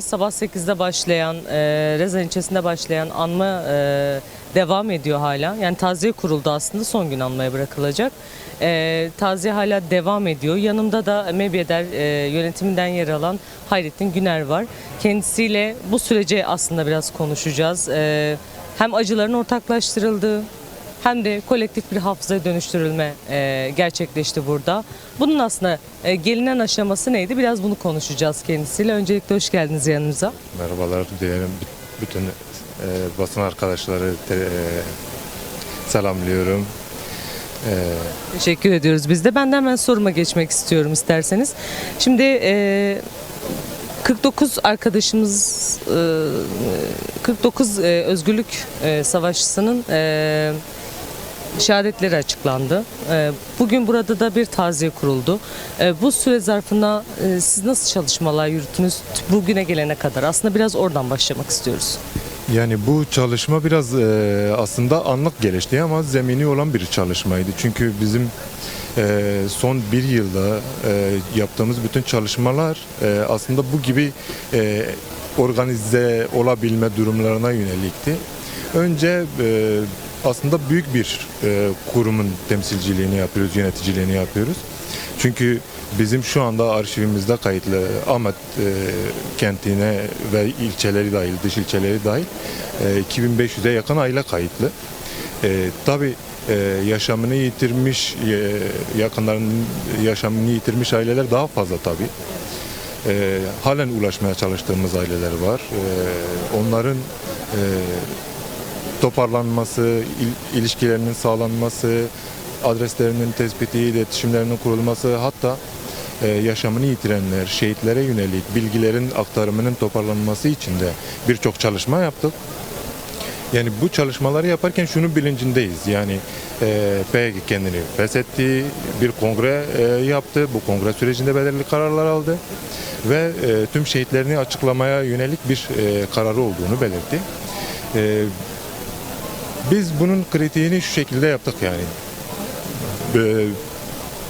Sabah 8'de başlayan, Rezan ilçesinde başlayan anma devam ediyor hala. Yani taziye kuruldu aslında, son gün anmaya bırakılacak. Taziye hala devam ediyor. Yanımda da Mebiyeder yönetiminden yer alan Hayrettin Güner var. Kendisiyle bu sürece aslında biraz konuşacağız. Hem acıların ortaklaştırıldığı hem de kolektif bir hafızaya dönüştürülme gerçekleşti burada. Bunun aslında gelinen aşaması neydi? Biraz bunu konuşacağız kendisiyle. Öncelikle hoş geldiniz yanımıza. Merhabalar diyelim. Bütün basın arkadaşları selamlıyorum. Teşekkür ediyoruz biz de. Ben de hemen soruma geçmek istiyorum isterseniz. Şimdi 49 arkadaşımız, 49 özgürlük savaşçısının şehadetleri açıklandı. Bugün burada da bir taziye kuruldu. Bu süre zarfında siz nasıl çalışmalar yürüttünüz bugüne gelene kadar? Aslında biraz oradan başlamak istiyoruz. Yani bu çalışma biraz aslında anlık gelişti ama zemini olan bir çalışmaydı. Çünkü bizim son bir yılda yaptığımız bütün çalışmalar aslında bu gibi organize olabilme durumlarına yönelikti. Önce aslında büyük bir kurumun temsilciliğini yapıyoruz, yöneticiliğini yapıyoruz. Çünkü bizim şu anda arşivimizde kayıtlı Ahmet kentine ve ilçeleri dahil, dış ilçeleri dahil 2500'e yakın aile kayıtlı. Tabii yaşamını yitirmiş, yakınlarının yaşamını yitirmiş aileler daha fazla tabii. Halen ulaşmaya çalıştığımız aileler var. Onların toparlanması, ilişkilerinin sağlanması, adreslerinin tespiti, iletişimlerinin kurulması, hatta yaşamını yitirenler, şehitlere yönelik bilgilerin aktarımının toparlanması için de birçok çalışma yaptık. Yani bu çalışmaları yaparken şunun bilincindeyiz. Yani PYK kendini feshetti, bir kongre yaptı. Bu kongre sürecinde belirli kararlar aldı ve tüm şehitlerini açıklamaya yönelik bir kararı olduğunu belirtti. Biz bunun kritiğini şu şekilde yaptık yani.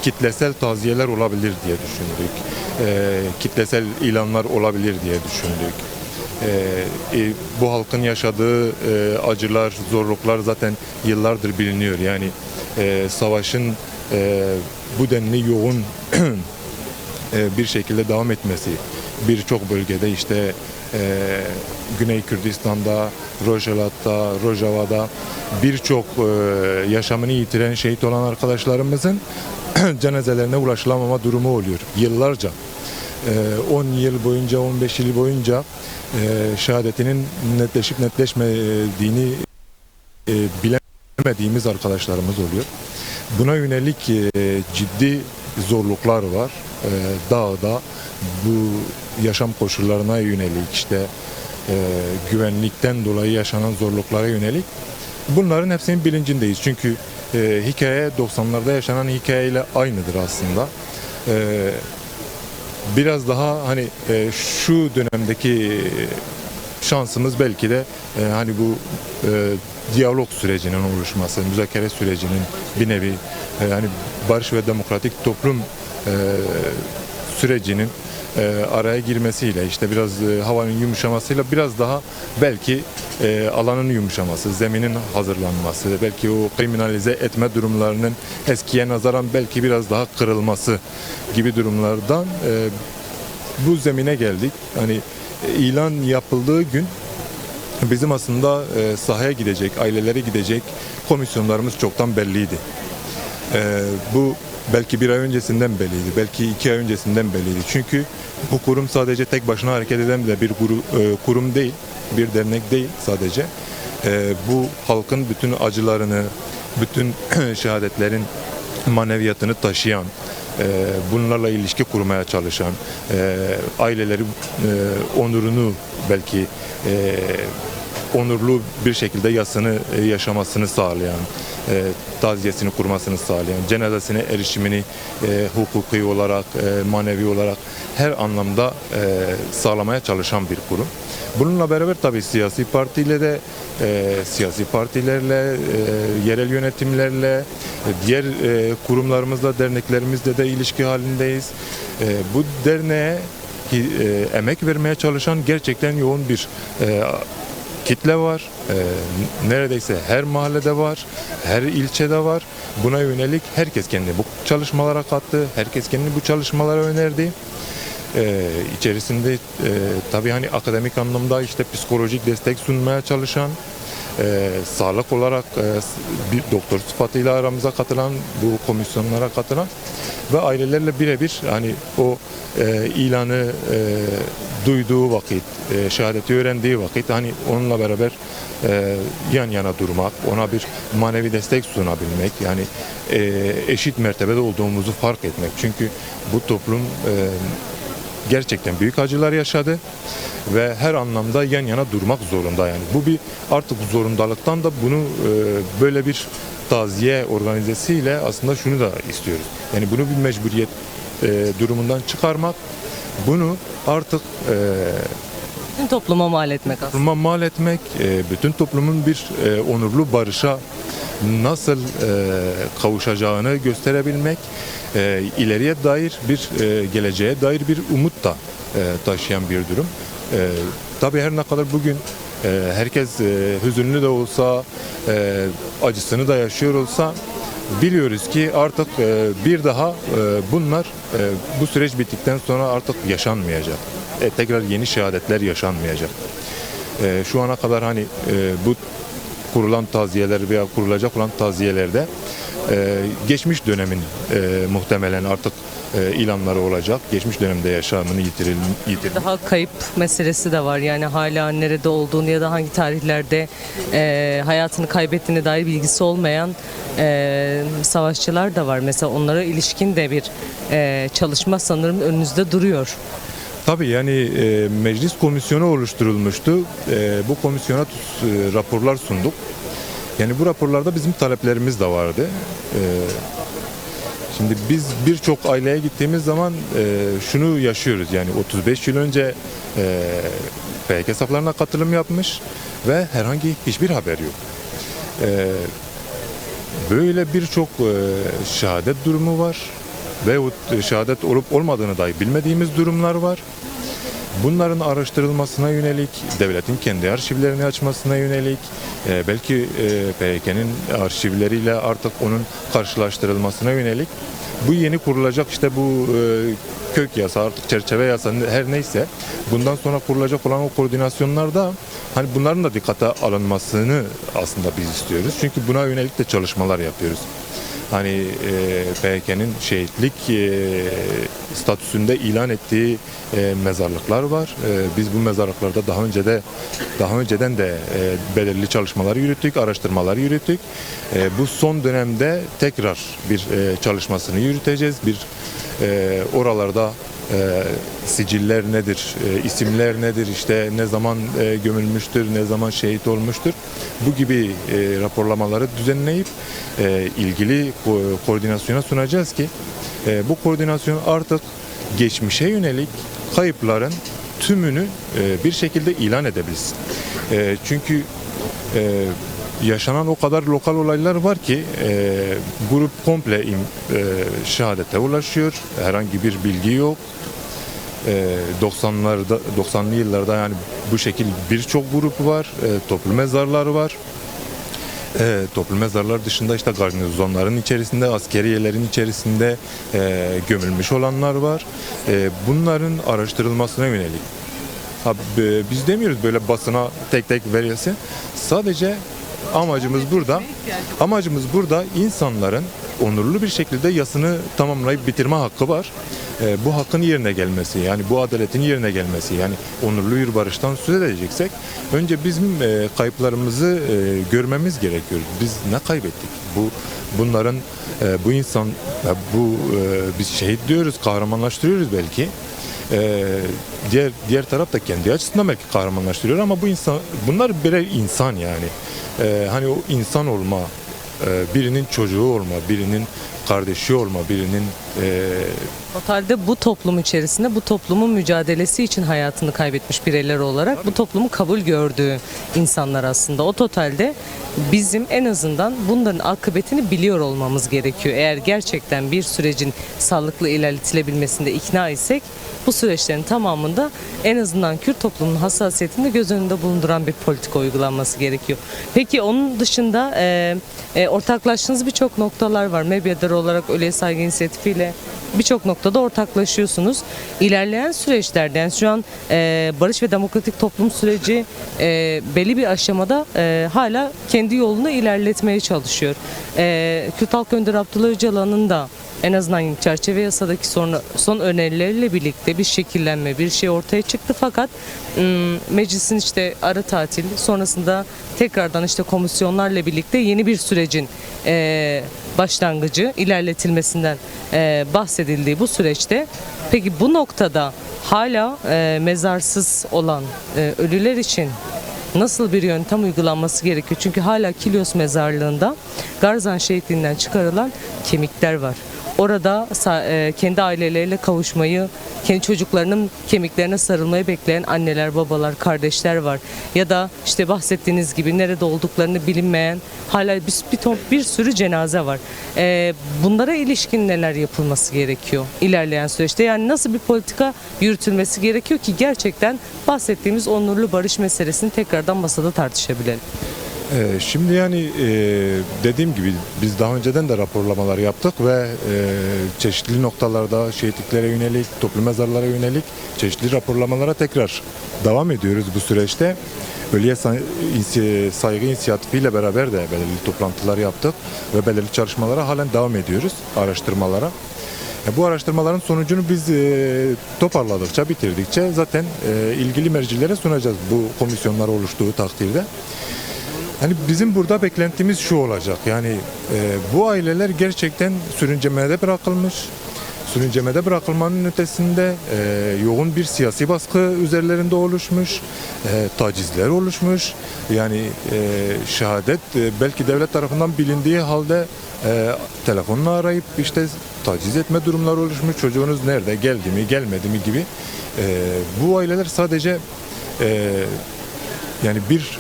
Kitlesel taziyeler olabilir diye düşündük. Kitlesel ilanlar olabilir diye düşündük. Bu halkın yaşadığı acılar, zorluklar zaten yıllardır biliniyor. Yani savaşın bu denli yoğun bir şekilde devam etmesi, birçok bölgede işte Güney Kürdistan'da, Rojalat'ta, Rojava'da birçok yaşamını yitiren, şehit olan arkadaşlarımızın cenazelerine ulaşılamama durumu oluyor. Yıllarca, 10 yıl boyunca, 15 yıl boyunca şehadetinin netleşip netleşmediğini bilemediğimiz arkadaşlarımız oluyor. Buna yönelik ciddi zorluklar var. Dağda bu yaşam koşullarına yönelik, işte güvenlikten dolayı yaşanan zorluklara yönelik bunların hepsinin bilincindeyiz. Çünkü hikaye 90'larda yaşanan hikayeyle aynıdır aslında. Biraz daha hani şu dönemdeki şansımız belki de hani bu diyalog sürecinin oluşması, müzakere sürecinin bir nevi hani barış ve demokratik toplum sürecinin araya girmesiyle, işte biraz havanın yumuşamasıyla biraz daha belki alanın yumuşaması, zeminin hazırlanması, belki o kriminalize etme durumlarının eskiye nazaran belki biraz daha kırılması gibi durumlardan bu zemine geldik. Hani ilan yapıldığı gün bizim aslında sahaya gidecek, ailelere gidecek komisyonlarımız çoktan belliydi. Bu belki bir ay öncesinden belliydi, belki 2 ay öncesinden belliydi. Çünkü bu kurum sadece tek başına hareket eden de bir kurum değil, bir dernek değil sadece. Bu halkın bütün acılarını, bütün şehadetlerin maneviyatını taşıyan, bunlarla ilişki kurmaya çalışan, aileleri onurunu belki onurlu bir şekilde yasını yaşamasını sağlayan, taziyesini kurmasını sağlayan, cenazesine erişimini hukuki olarak, manevi olarak her anlamda sağlamaya çalışan bir kurum. Bununla beraber tabii siyasi partilerle, yerel yönetimlerle, diğer kurumlarımızla, derneklerimizle de ilişki halindeyiz. Bu derneğe belki emek vermeye çalışan gerçekten yoğun bir kitle var. Neredeyse her mahallede var, her ilçede var. Buna yönelik herkes kendini bu çalışmalara kattı, herkes kendini bu çalışmalara önerdi. İçerisinde tabii hani akademik anlamda işte psikolojik destek sunmaya çalışan, sağlık olarak bir doktor sıfatıyla aramıza katılan, bu komisyonlara katılan ve ailelerle birebir hani o ilanı duyduğu vakit, şehadeti öğrendiği vakit hani onunla beraber yan yana durmak, ona bir manevi destek sunabilmek, yani eşit mertebede olduğumuzu fark etmek. Çünkü bu toplum gerçekten büyük acılar yaşadı ve her anlamda yan yana durmak zorunda yani. Bu bir artık zorundalıktan da bunu böyle bir taziye organizesiyle aslında şunu da istiyoruz. Yani bunu bir mecburiyet durumundan çıkarmak, bunu artık Bütün topluma mal etmek aslında. topluma mal etmek, bütün toplumun bir onurlu barışa nasıl kavuşacağını gösterebilmek, ileriye dair bir geleceğe dair bir umut da taşıyan bir durum. Tabii her ne kadar bugün herkes hüzünlü de olsa, acısını da yaşıyor olsa, biliyoruz ki artık bir daha bunlar bu süreç bittikten sonra artık yaşanmayacak. Tekrar yeni şehadetler yaşanmayacak. Şu ana kadar hani bu kurulan taziyeler veya kurulacak olan taziyelerde geçmiş dönemin muhtemelen artık ilanları olacak. Geçmiş dönemde yaşamını yitirmiş. Daha kayıp meselesi de var. Yani hala nerede olduğunu ya da hangi tarihlerde hayatını kaybettiğine dair bilgisi olmayan savaşçılar da var. Mesela onlara ilişkin de bir çalışma sanırım önünüzde duruyor. Tabii yani meclis komisyonu oluşturulmuştu. Bu komisyona raporlar sunduk. Yani bu raporlarda bizim taleplerimiz de vardı. Şimdi biz birçok aileye gittiğimiz zaman şunu yaşıyoruz. Yani 35 yıl önce PYK hesaplarına katılım yapmış ve herhangi hiçbir haber yok. Böyle birçok şehadet durumu var veyahut şehadet olup olmadığını dahi bilmediğimiz durumlar var. Bunların araştırılmasına yönelik, devletin kendi arşivlerini açmasına yönelik, belki PYK'nin arşivleriyle artık onun karşılaştırılmasına yönelik bu yeni kurulacak işte bu kök yasa, artık çerçeve yasa her neyse bundan sonra kurulacak olan o koordinasyonlarda hani bunların da dikkate alınmasını aslında biz istiyoruz. Çünkü buna yönelik de çalışmalar yapıyoruz. Hani PYK'nin şehitlik statüsünde ilan ettiği mezarlıklar var. Biz bu mezarlıklarda daha önceden de belirli çalışmalar yürüttük, araştırmalar yürüttük. Bu son dönemde tekrar bir çalışmasını yürüteceğiz. Bir oralarda siciller nedir, isimler nedir, işte ne zaman gömülmüştür, ne zaman şehit olmuştur. Bu gibi raporlamaları düzenleyip ilgili koordinasyona sunacağız ki bu koordinasyon artık geçmişe yönelik kayıpların tümünü bir şekilde ilan edebilsin. Çünkü yaşanan o kadar lokal olaylar var ki grup komple şehadete ulaşıyor. Herhangi bir bilgi yok. 90'lı yıllarda yani bu şekil birçok grup var. Toplu mezarlar var. Toplu mezarlar dışında işte garnizonların içerisinde, askeriyelerin içerisinde gömülmüş olanlar var. Bunların araştırılmasına yönelik. Biz demiyoruz böyle basına tek tek verilsin. Sadece amacımız burada insanların onurlu bir şekilde yasını tamamlayıp bitirme hakkı var. Bu hakkın yerine gelmesi, yani bu adaletin yerine gelmesi, yani onurlu bir barıştan söz edeceksek önce bizim kayıplarımızı görmemiz gerekiyor. Biz ne kaybettik? Bunların bu insan biz şehit diyoruz, kahramanlaştırıyoruz belki. Diğer taraf da kendi açısından belki kahramanlaştırıyor ama bunlar birer insan yani. Hani o insan olma, birinin çocuğu olma, birinin kardeşi olma, birinin Totalde bu toplum içerisinde bu toplumun mücadelesi için hayatını kaybetmiş bireyler olarak bu toplumu kabul gördüğü insanlar aslında. O totalde bizim en azından bunların akıbetini biliyor olmamız gerekiyor. Eğer gerçekten bir sürecin sağlıklı ilerletilebilmesinde ikna isek bu süreçlerin tamamında en azından Kürt toplumunun hassasiyetini göz önünde bulunduran bir politika uygulanması gerekiyor. Peki onun dışında ortaklaştığınız birçok noktalar var. Mebyadar olarak Ölüye Saygı İnisiyatifiyle birçok noktada ortaklaşıyorsunuz. İlerleyen süreçlerde yani şu an barış ve demokratik toplum süreci belli bir aşamada hala kendi yolunu ilerletmeye çalışıyor. Kürt Halk Önderi Abdullah Öcalan'ın da en azından çerçeve yasadaki son önerileriyle birlikte bir şekillenme, bir şey ortaya çıktı fakat meclisin işte ara tatil sonrasında tekrardan işte komisyonlarla birlikte yeni bir sürecin başlangıcı ilerletilmesinden bahsedildiği bu süreçte peki bu noktada hala mezarsız olan ölüler için nasıl bir yöntem uygulanması gerekiyor? Çünkü hala Kilyos mezarlığında Garzan şehitliğinden çıkarılan kemikler var. Orada kendi aileleriyle kavuşmayı, kendi çocuklarının kemiklerine sarılmayı bekleyen anneler, babalar, kardeşler var. Ya da işte bahsettiğiniz gibi nerede olduklarını bilinmeyen hala bir sürü cenaze var. Bunlara ilişkin neler yapılması gerekiyor ilerleyen süreçte? Yani nasıl bir politika yürütülmesi gerekiyor ki gerçekten bahsettiğimiz onurlu barış meselesini tekrardan masada tartışabilelim? Şimdi yani dediğim gibi biz daha önceden de raporlamalar yaptık ve çeşitli noktalarda şehitliklere yönelik, toplu mezarlara yönelik çeşitli raporlamalara tekrar devam ediyoruz bu süreçte. Ölüye Saygı İnisiyatifiyle beraber de belirli toplantılar yaptık ve belirli çalışmalara halen devam ediyoruz, araştırmalara. Bu araştırmaların sonucunu biz toparladıkça, bitirdikçe zaten ilgili mercilere sunacağız bu komisyonlar oluştuğu takdirde. Hani bizim burada beklentimiz şu olacak, yani bu aileler gerçekten sürüncemede bırakılmış. Sürüncemede bırakılmanın ötesinde yoğun bir siyasi baskı üzerlerinde oluşmuş, tacizler oluşmuş. Yani şehadet belki devlet tarafından bilindiği halde telefonla arayıp işte taciz etme durumları oluşmuş. Çocuğunuz nerede, geldi mi, gelmedi mi gibi. Bu aileler sadece yani bir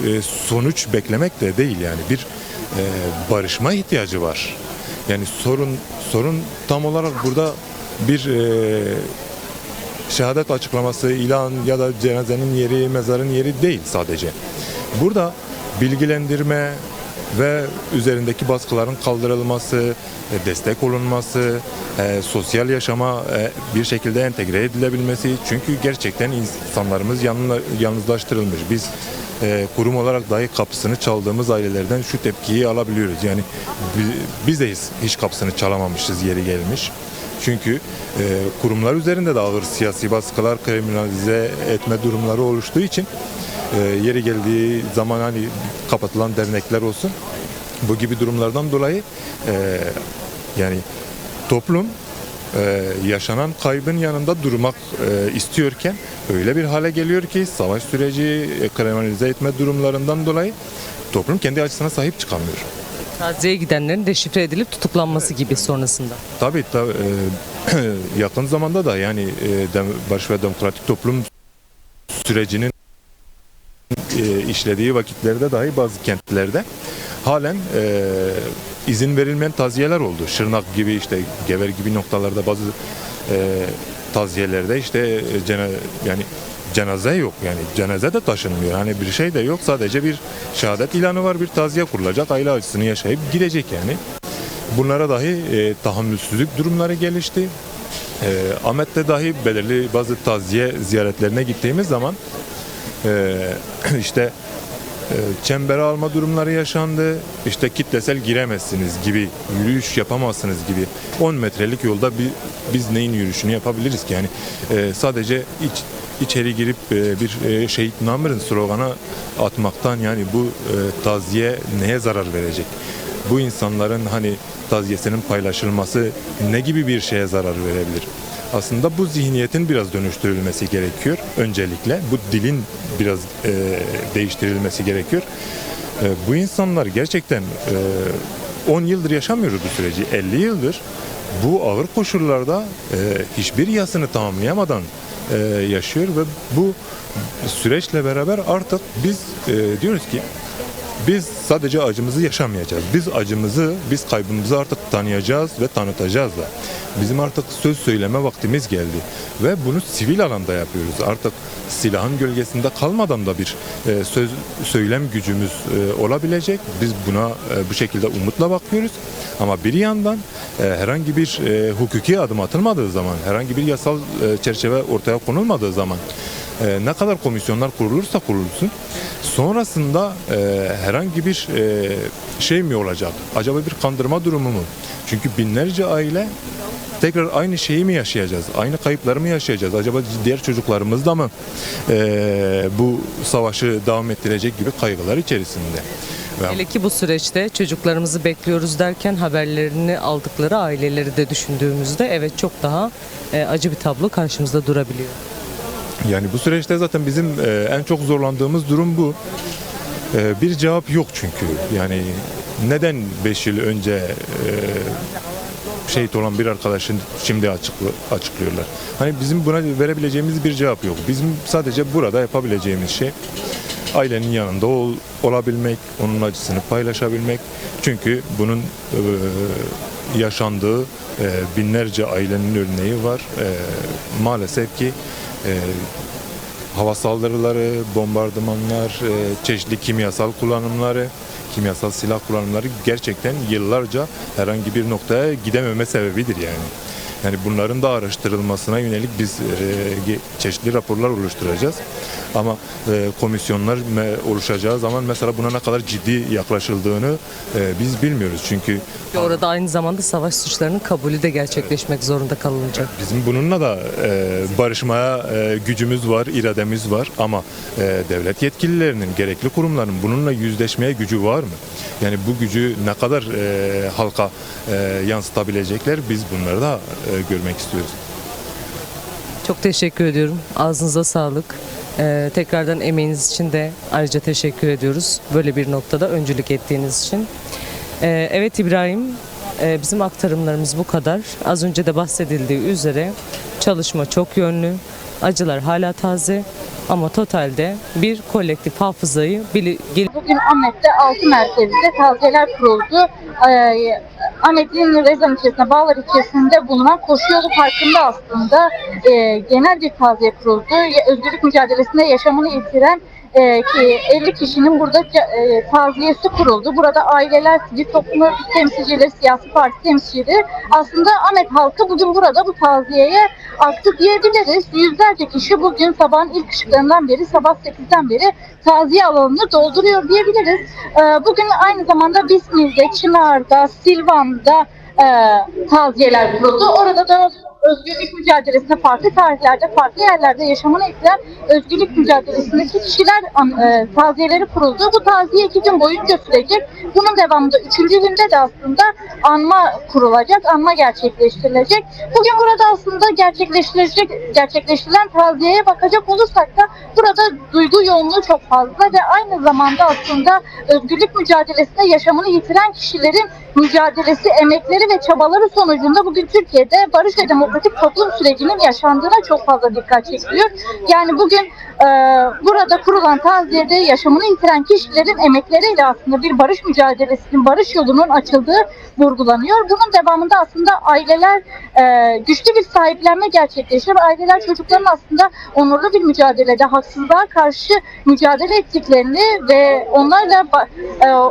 sonuç beklemek de değil, yani bir barışma ihtiyacı var. Yani sorun tam olarak burada bir şehadet açıklaması, ilan ya da cenazenin yeri, mezarın yeri değil sadece. Burada bilgilendirme ve üzerindeki baskıların kaldırılması, destek olunması, sosyal yaşama bir şekilde entegre edilebilmesi. Çünkü gerçekten insanlarımız yalnızlaştırılmış. Biz kurum olarak dahi kapısını çaldığımız ailelerden şu tepkiyi alabiliyoruz. Yani biz de hiç kapısını çalamamışız yeri gelmiş. Çünkü kurumlar üzerinde de ağır siyasi baskılar, kriminalize etme durumları oluştuğu için yeri geldiği zaman hani kapatılan dernekler olsun, bu gibi durumlardan dolayı yani toplum yaşanan kaybın yanında durmak istiyorken öyle bir hale geliyor ki savaş süreci, kriminalize etme durumlarından dolayı toplum kendi açısına sahip çıkamıyor. Taziye gidenlerin deşifre edilip tutuklanması gibi sonrasında. Tabii yakın zamanda da yani barış ve demokratik toplum sürecinin işlediği vakitlerde dahi bazı kentlerde halen izin verilmeyen taziyeler oldu. Şırnak gibi, işte Gever gibi noktalarda bazı taziyelerde işte yani cenaze yok, yani cenaze de taşınmıyor. Hani bir şey de yok, sadece bir şehadet ilanı var, bir taziye kurulacak, aile acısını yaşayıp gidecek yani. Bunlara dahi tahammülsüzlük durumları gelişti. Ahmet'te dahi belirli bazı taziye ziyaretlerine gittiğimiz zaman işte çembere alma durumları yaşandı. İşte kitlesel giremezsiniz gibi, yürüyüş yapamazsınız gibi. 10 metrelik yolda biz neyin yürüyüşünü yapabiliriz ki? Yani sadece içeri girip bir şehit namırın sloganı atmaktan yani bu taziye neye zarar verecek? Bu insanların hani taziyesinin paylaşılması ne gibi bir şeye zarar verebilir? Aslında bu zihniyetin biraz dönüştürülmesi gerekiyor öncelikle. Bu dilin biraz değiştirilmesi gerekiyor. Bu insanlar gerçekten 10 yıldır yaşamıyoruz bu süreci. 50 yıldır bu ağır koşullarda hiçbir yasını tamamlayamadan yaşıyor ve bu süreçle beraber artık biz diyoruz ki biz sadece acımızı yaşamayacağız. Biz kaybımızı artık tanıyacağız ve tanıtacağız da. Bizim artık söz söyleme vaktimiz geldi ve bunu sivil alanda yapıyoruz. Artık silahın gölgesinde kalmadan da bir söylem gücümüz olabilecek. Biz buna bu şekilde umutla bakıyoruz. Ama bir yandan herhangi bir hukuki adım atılmadığı zaman, herhangi bir yasal çerçeve ortaya konulmadığı zaman ne kadar komisyonlar kurulursa kurulsun, sonrasında herhangi bir şey mi olacak? Acaba bir kandırma durumu mu? Çünkü binlerce aile tekrar aynı şeyi mi yaşayacağız? Aynı kayıpları mı yaşayacağız? Acaba diğer çocuklarımız da mı bu savaşı devam ettirecek gibi kaygılar içerisinde? Hele ki bu süreçte çocuklarımızı bekliyoruz derken haberlerini aldıkları aileleri de düşündüğümüzde evet çok daha acı bir tablo karşımızda durabiliyor. Yani bu süreçte zaten bizim en çok zorlandığımız durum bu. Bir cevap yok çünkü. Yani neden 5 yıl önce şehit olan bir arkadaşın şimdi açıklıyorlar? Hani bizim buna verebileceğimiz bir cevap yok. Bizim sadece burada yapabileceğimiz şey ailenin yanında olabilmek, onun acısını paylaşabilmek. Çünkü bunun yaşandığı binlerce ailenin örneği var. Maalesef ki hava saldırıları, bombardımanlar, çeşitli kimyasal kullanımları, kimyasal silah kullanımları gerçekten yıllarca herhangi bir noktaya gidememe sebebidir yani. Yani bunların da araştırılmasına yönelik biz çeşitli raporlar oluşturacağız. Ama komisyonlar oluşacağı zaman mesela buna ne kadar ciddi yaklaşıldığını biz bilmiyoruz. Çünkü Orada aynı zamanda savaş suçlarının kabulü de gerçekleşmek zorunda kalınacak. bizim bununla da barışmaya gücümüz var, irademiz var ama devlet yetkililerinin, gerekli kurumların bununla yüzleşmeye gücü var mı? Yani bu gücü ne kadar halka yansıtabilecekler, biz bunları da görmek istiyoruz. Çok teşekkür ediyorum. Ağzınıza sağlık. Tekrardan emeğiniz için de ayrıca teşekkür ediyoruz. Böyle bir noktada öncülük ettiğiniz için. Evet İbrahim, bizim aktarımlarımız bu kadar. Az önce de bahsedildiği üzere çalışma çok yönlü, acılar hala taze ama totalde bir kolektif hafızayı Bugün Ahmet'te 6 merkezde taziyeler kuruldu. Ahmet'in Rezan ilçesine, Bağlar ilçesinde bulunan Koşu Yolu Parkı'nda aslında genel bir taziye kuruldu. Özgürlük mücadelesinde yaşamını yitiren 50 kişinin burada taziyesi kuruldu. Burada aileler, sivil toplum örgütü temsilcileri, siyasi parti temsilcileri, aslında Ahmet halkı bugün burada bu taziyeye aktif diyebiliriz. Yüzlerce kişi bugün sabahın ilk ışıklarından beri, sabah 8'den beri taziye alanını dolduruyor diyebiliriz. Bugün aynı zamanda Bismil'de, Çınar'da, Silvan'da taziyeler kuruldu. Orada da özgürlük mücadelesinde farklı tarihlerde, farklı yerlerde yaşamını yitiren özgürlük mücadelesindeki kişiler taziyeleri kuruldu. Bu taziye 2 gün boyunca sürecek. Bunun devamında 3. günde de aslında anma kurulacak, anma gerçekleştirilecek. Bugün burada aslında gerçekleştirilen taziyeye bakacak olursak da burada duygu yoğunluğu çok fazla ve aynı zamanda aslında özgürlük mücadelesinde yaşamını yitiren kişilerin mücadelesi, emekleri ve çabaları sonucunda bugün Türkiye'de barış ve demokratik toplum sürecinin yaşandığına çok fazla dikkat çekiliyor. Yani bugün burada kurulan taziyede yaşamını yitiren kişilerin emekleriyle aslında bir barış mücadelesinin, barış yolunun açıldığı vurgulanıyor. Bunun devamında aslında aileler güçlü bir sahiplenme gerçekleşiyor. Aileler çocukların aslında onurlu bir mücadelede haksızlığa karşı mücadele ettiklerini ve onlarla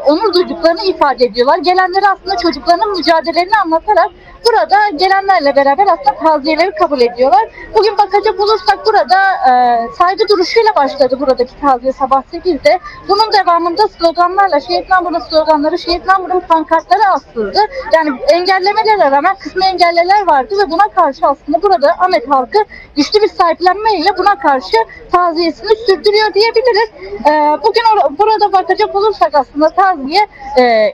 onur duyduklarını ifade ediyorlar. Gelenleri aslında çocuklarının mücadelelerini anlatarak burada gelenlerle beraber aslında taziyeleri kabul ediyorlar. Bugün bakacak olursak burada saygı duruşuyla başladı buradaki taziye sabah 8'de. Bunun devamında sloganlarla, Şehit Namur'un sloganları, Şehit Namur'un pankartları asıldı. Yani engellemelere rağmen kısmi engelleler vardı ve buna karşı aslında burada Ahmet halkı güçlü bir sahiplenmeyle buna karşı taziyesini sürdürüyor diyebiliriz. Bugün burada bakacak olursak aslında taziye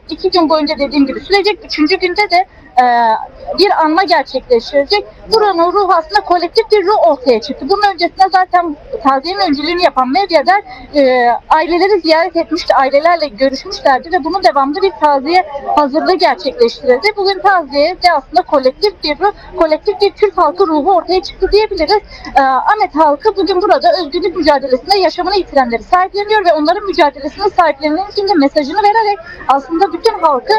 2 gün boyunca dediğim gibi sürecek. 3. günde de bir anma gerçekleştirecek. Buranın ruhu aslında kolektif bir ruh ortaya çıktı. Bunun öncesinde zaten taziyenin öncülüğünü yapan medyalar aileleri ziyaret etmişti, ailelerle görüşmüşlerdi ve bunun devamında bir taziye hazırlığı gerçekleştirildi. Bugün taziyede aslında kolektif bir ruh, kolektif bir Türk halkı ruhu ortaya çıktı diyebiliriz. Ahmet halkı bugün burada özgürlük mücadelesinde yaşamını yitirenleri sahipleniyor ve onların mücadelesini sahiplenmenin için de mesajını vererek aslında bütün halkı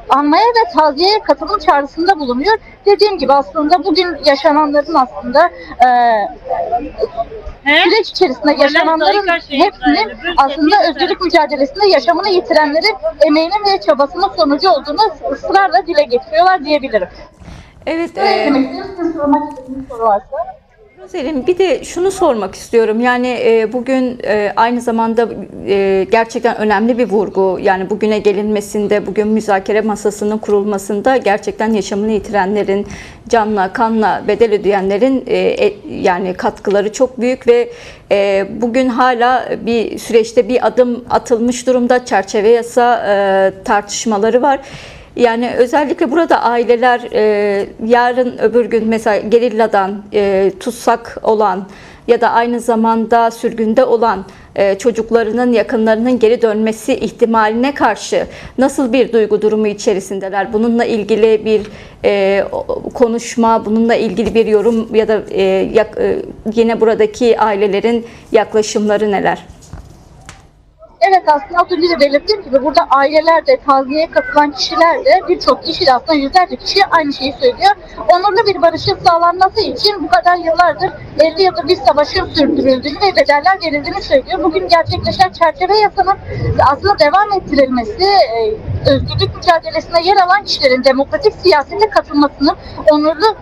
anmaya ve taziyeye katılım çağrısında bulunuyor. Dediğim gibi aslında bugün yaşananların aslında süreç içerisinde yaşananların hepsinin aslında özgürlük mücadelesinde yaşamını yitirenlerin emeğinin ve çabasının sonucu olduğunu ısrarla dile getiriyorlar diyebilirim. Evet. Demek istiyorum. Sizin sormak istediğiniz soru varsa. Roselyn, bir de şunu sormak istiyorum. Yani bugün aynı zamanda gerçekten önemli bir vurgu. Yani bugüne gelinmesinde, bugün müzakere masasının kurulmasında gerçekten yaşamını yitirenlerin, canla, kanla bedel ödeyenlerin yani katkıları çok büyük ve bugün hala bir süreçte bir adım atılmış durumda. Çerçeve yasa tartışmaları var. Yani özellikle burada aileler yarın öbür gün mesela gerilladan tutsak olan ya da aynı zamanda sürgünde olan çocuklarının, yakınlarının geri dönmesi ihtimaline karşı nasıl bir duygu durumu içerisindeler? Bununla ilgili bir konuşma, bununla ilgili bir yorum ya da yine buradaki ailelerin yaklaşımları neler? Evet, aslında az önce de belirttiğim gibi burada aileler de, taziyeye katılan kişiler de, birçok kişi de aslında yüzlerce kişi aynı şeyi söylüyor. Onurlu bir barışın sağlanması için bu kadar yıllardır, 50 yıldır bir savaşın sürdürüldüğünü ve bedeller verildiğini söylüyor. Bugün gerçekleşen çerçeve yasanın aslında devam ettirilmesi, özgürlük mücadelesine yer alan kişilerin demokratik siyasete katılmasının, onurlu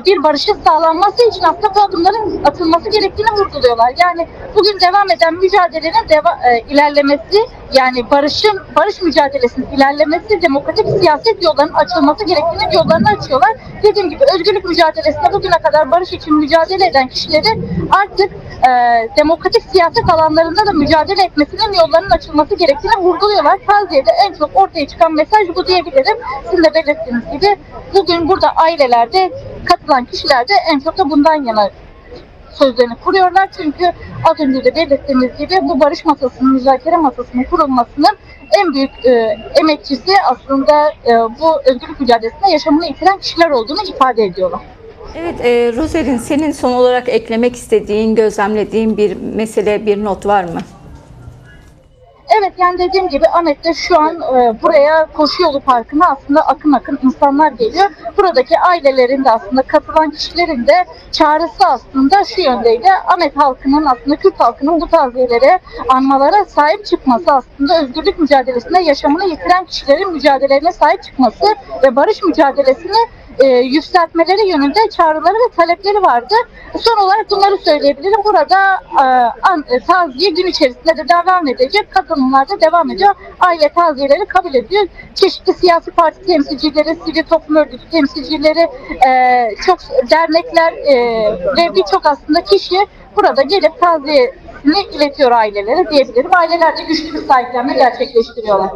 bir barışın sağlanması için aslında bu adımların atılması gerektiğini vurguluyorlar. Yani bugün devam eden mücadelenin ilerlemesi, yani barış mücadelesinin ilerlemesi, demokratik siyaset yollarının açılması gerektiğini yollarını açıyorlar. Dediğim gibi özgürlük mücadelesinde bugüne kadar barış için mücadele eden kişilerin artık demokratik siyaset alanlarında da mücadele etmesinin yollarının açılması gerektiğini vurguluyorlar. Taziye'de en çok ortaya çıkan mesaj bu diyebilirim. Sizin de belirttiğiniz gibi bugün burada ailelerde katılan kişiler de en çok da bundan yana sözlerini kuruyorlar. Çünkü az önce de belirttiğimiz gibi bu barış masasının, müzakere masasının kurulmasının en büyük emekçisi aslında bu özgürlük mücadelesinde yaşamını yitiren kişiler olduğunu ifade ediyorlar. Evet, Roselyn, senin son olarak eklemek istediğin, gözlemlediğin bir mesele, bir not var mı? Evet, yani dediğim gibi Ahmet'te şu an buraya Koşu Yolu Parkı'na aslında akın akın insanlar geliyor. Buradaki ailelerin de aslında katılan kişilerin de çağrısı aslında şu yöndeydi. Ahmet halkının, aslında Kürt halkının bu taziyelere, anmalara sahip çıkması, aslında özgürlük mücadelesinde yaşamını yitiren kişilerin mücadelelerine sahip çıkması ve barış mücadelesini yükseltmeleri yönünde çağrıları ve talepleri vardı. Son olarak bunları söyleyebilirim. Burada taziye gün içerisinde de devam edecek. Katılımlar da devam ediyor. Aile taziyeleri kabul ediyor. Çeşitli siyasi parti temsilcileri, sivil toplum örgütü temsilcileri, çok dernekler ve birçok aslında kişi burada gelip taziyesini iletiyor ailelere diyebilirim. Aileler de güçlü bir sahiplenme gerçekleştiriyorlar.